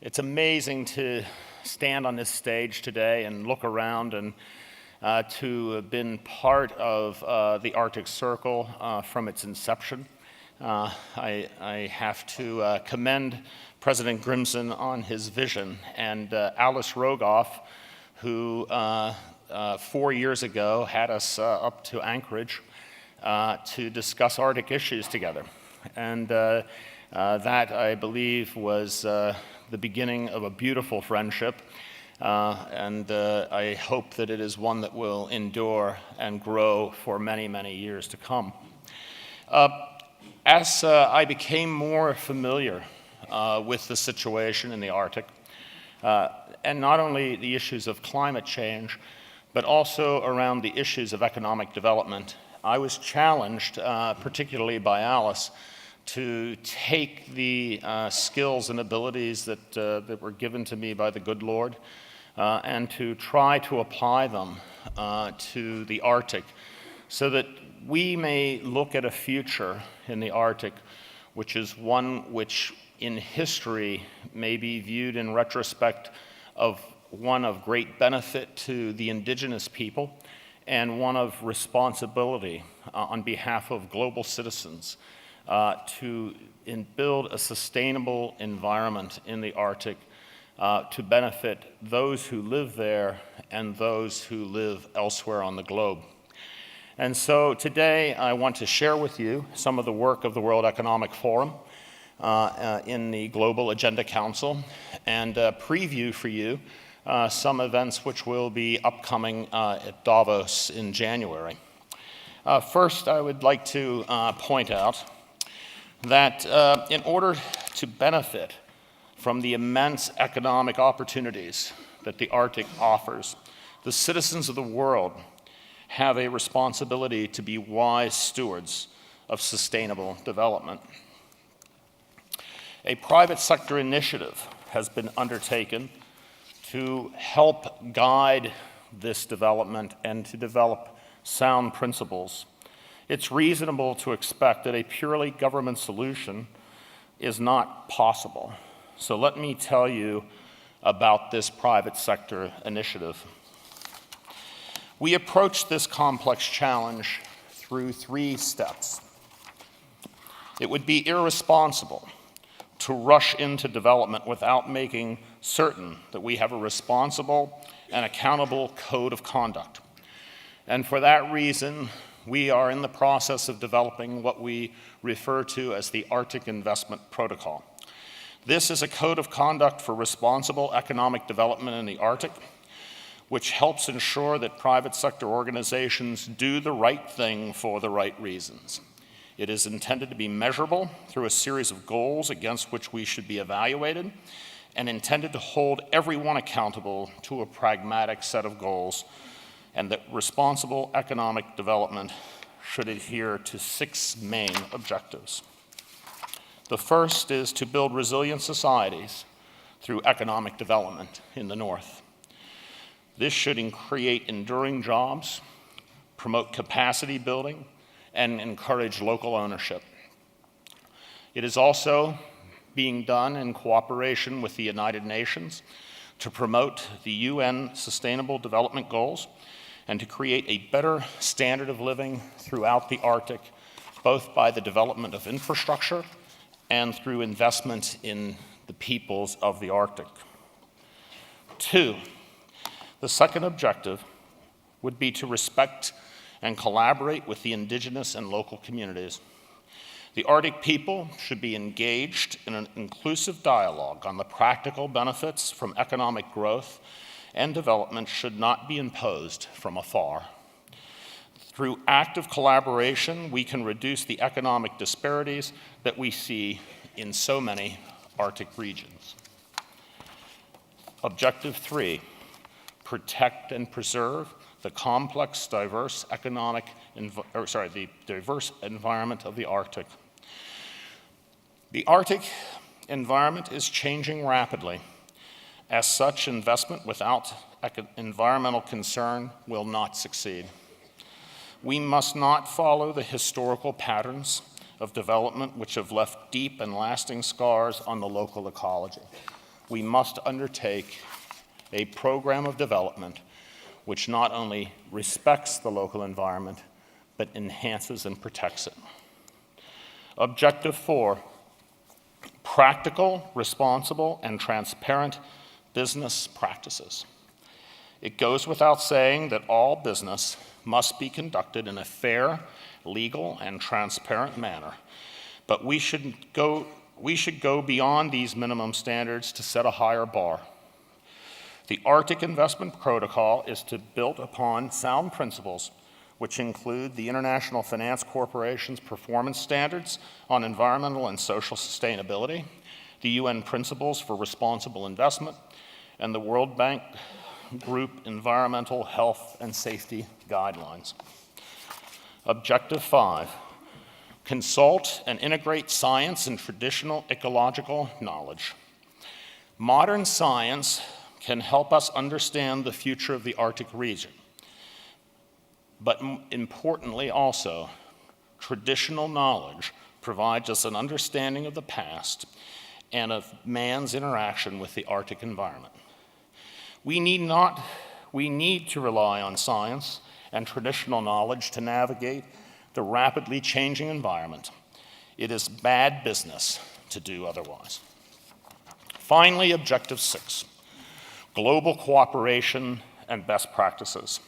It's amazing to stand on this stage today and look around and to have been part of the Arctic Circle from its inception. I have to commend President Grimson on his vision, and Alice Rogoff, who 4 years ago had us up to Anchorage to discuss Arctic issues together. And that, I believe, was the beginning of a beautiful friendship, and I hope that it is one that will endure and grow for many, many years to come. As I became more familiar with the situation in the Arctic, and not only the issues of climate change, but also around the issues of economic development, I was challenged, particularly by Alice, to take the skills and abilities that were given to me by the good Lord and to try to apply them to the Arctic so that we may look at a future in the Arctic which is one which in history may be viewed in retrospect of one of great benefit to the indigenous people and one of responsibility on behalf of global citizens to build a sustainable environment in the Arctic to benefit those who live there and those who live elsewhere on the globe. And so today I want to share with you some of the work of the World Economic Forum in the Global Agenda Council and preview for you some events which will be upcoming at Davos in January. First, I would like to point out that in order to benefit from the immense economic opportunities that the Arctic offers, the citizens of the world have a responsibility to be wise stewards of sustainable development. A private sector initiative has been undertaken to help guide this development and to develop sound principles. It's reasonable to expect that a purely government solution is not possible. So let me tell you about this private sector initiative. We approach this complex challenge through 3 steps. It would be irresponsible to rush into development without making certain that we have a responsible and accountable code of conduct. And for that reason, we are in the process of developing what we refer to as the Arctic Investment Protocol. This is a code of conduct for responsible economic development in the Arctic, which helps ensure that private sector organizations do the right thing for the right reasons. It is intended to be measurable through a series of goals against which we should be evaluated, and intended to hold everyone accountable to a pragmatic set of goals, and that responsible economic development should adhere to 6 main objectives. The first is to build resilient societies through economic development in the North. This should create enduring jobs, promote capacity building, and encourage local ownership. It is also being done in cooperation with the United Nations to promote the UN Sustainable Development Goals and to create a better standard of living throughout the Arctic, both by the development of infrastructure and through investment in the peoples of the Arctic. 2, the second objective would be to respect and collaborate with the indigenous and local communities. The Arctic people should be engaged in an inclusive dialogue on the practical benefits from economic growth, and development should not be imposed from afar. Through active collaboration, we can reduce the economic disparities that we see in so many Arctic regions. Objective 3, protect and preserve the complex, diverse the diverse environment of the Arctic. The Arctic environment is changing rapidly. As such, investment without environmental concern will not succeed. We must not follow the historical patterns of development which have left deep and lasting scars on the local ecology. we must undertake a program of development which not only respects the local environment, but enhances and protects it. Objective 4, practical, responsible, and transparent business practices. It goes without saying that all business must be conducted in a fair, legal, and transparent manner, but we should go beyond these minimum standards to set a higher bar. The Arctic Investment Protocol is to build upon sound principles which include the International Finance Corporation's performance standards on environmental and social sustainability, the UN Principles for Responsible Investment, and the World Bank Group Environmental Health and Safety Guidelines. Objective 5, consult and integrate science and traditional ecological knowledge. Modern science can help us understand the future of the Arctic region. But importantly also, traditional knowledge provides us an understanding of the past and of man's interaction with the Arctic environment. We need to rely on science and traditional knowledge to navigate the rapidly changing environment. It is bad business to do otherwise. Finally, Objective 6, global cooperation and best practices.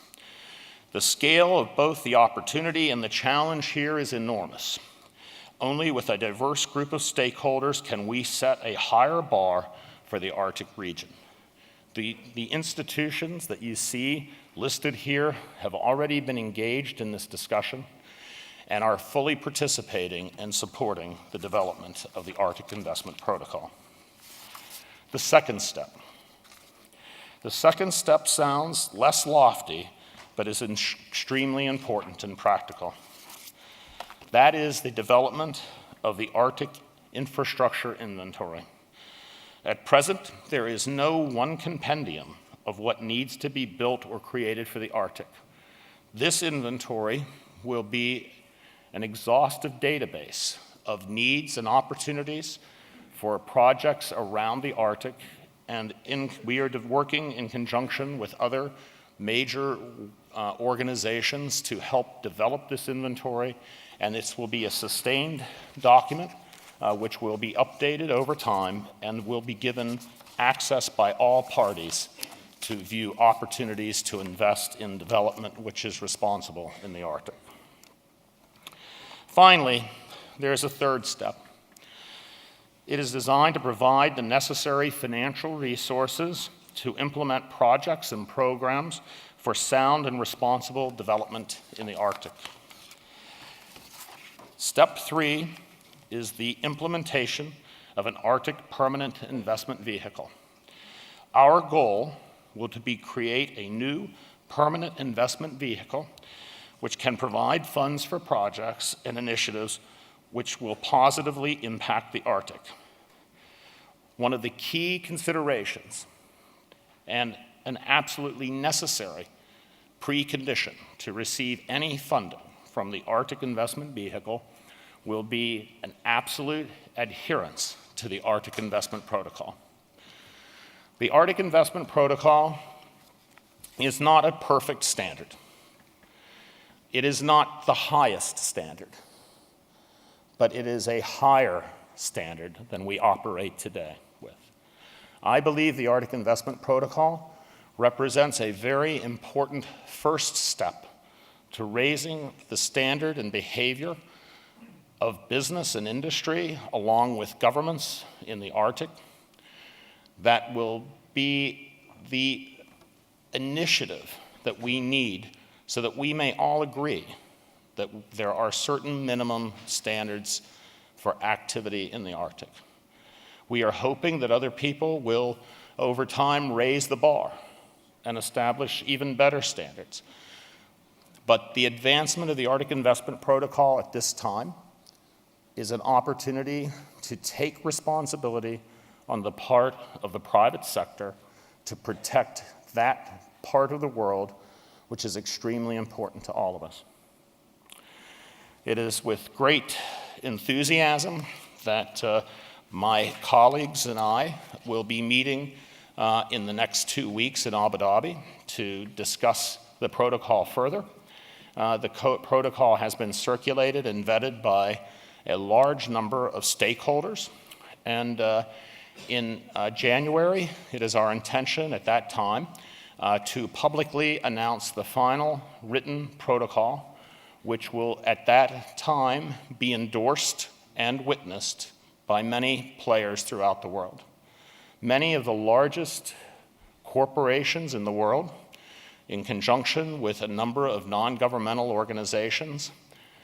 The scale of both the opportunity and the challenge here is enormous. Only with a diverse group of stakeholders can we set a higher bar for the Arctic region. The institutions that you see listed here have already been engaged in this discussion and are fully participating and supporting the development of the Arctic Investment Protocol. The second step. The second step sounds less lofty, but is extremely important and practical. That is the development of the Arctic Infrastructure Inventory. At present, there is no one compendium of what needs to be built or created for the Arctic. This inventory will be an exhaustive database of needs and opportunities for projects around the Arctic, and we are working in conjunction with other major organizations to help develop this inventory, and this will be a sustained document which will be updated over time and will be given access by all parties to view opportunities to invest in development which is responsible in the Arctic. Finally, there's a third step. It is designed to provide the necessary financial resources to implement projects and programs for sound and responsible development in the Arctic. Step 3 is the implementation of an Arctic permanent investment vehicle. Our goal will be to create a new permanent investment vehicle which can provide funds for projects and initiatives which will positively impact the Arctic. One of the key considerations and an absolutely necessary precondition to receive any funding from the Arctic Investment Vehicle will be an absolute adherence to the Arctic Investment Protocol. The Arctic Investment Protocol is not a perfect standard. It is not the highest standard, but it is a higher standard than we operate today with. I believe the Arctic Investment Protocol represents a very important first step to raising the standard and behavior of business and industry along with governments in the Arctic that will be the initiative that we need so that we may all agree that there are certain minimum standards for activity in the Arctic. We are hoping that other people will, over time, raise the bar and establish even better standards. But the advancement of the Arctic Investment Protocol at this time is an opportunity to take responsibility on the part of the private sector to protect that part of the world which is extremely important to all of us. It is with great enthusiasm that My colleagues and I will be meeting in the next 2 weeks in Abu Dhabi to discuss the protocol further. The protocol has been circulated and vetted by a large number of stakeholders, and in January, it is our intention at that time to publicly announce the final written protocol, which will at that time be endorsed and witnessed by many players throughout the world. Many of the largest corporations in the world, in conjunction with a number of non-governmental organizations,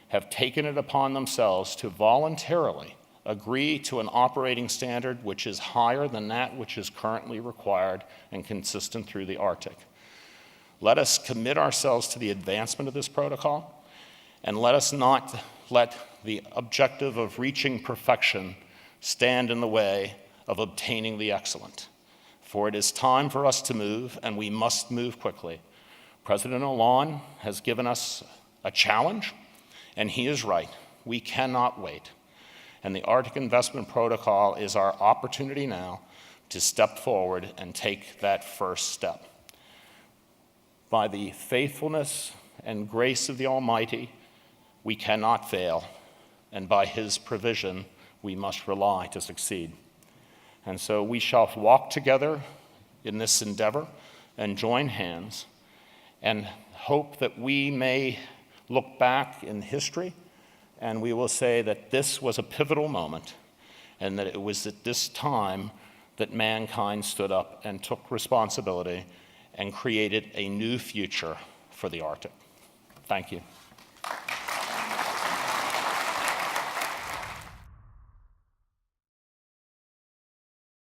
have taken it upon themselves to voluntarily agree to an operating standard which is higher than that which is currently required and consistent through the Arctic. Let us commit ourselves to the advancement of this protocol, and let us not let the objective of reaching perfection stand in the way of obtaining the excellent. For it is time for us to move, and we must move quickly. President Hollande has given us a challenge, and he is right. We cannot wait. And the Arctic Investment Protocol is our opportunity now to step forward and take that first step. By the faithfulness and grace of the Almighty, we cannot fail, and by His provision, we must rely to succeed. And so we shall walk together in this endeavor and join hands and hope that we may look back in history and we will say that this was a pivotal moment, and that it was at this time that mankind stood up and took responsibility and created a new future for the Arctic. Thank you.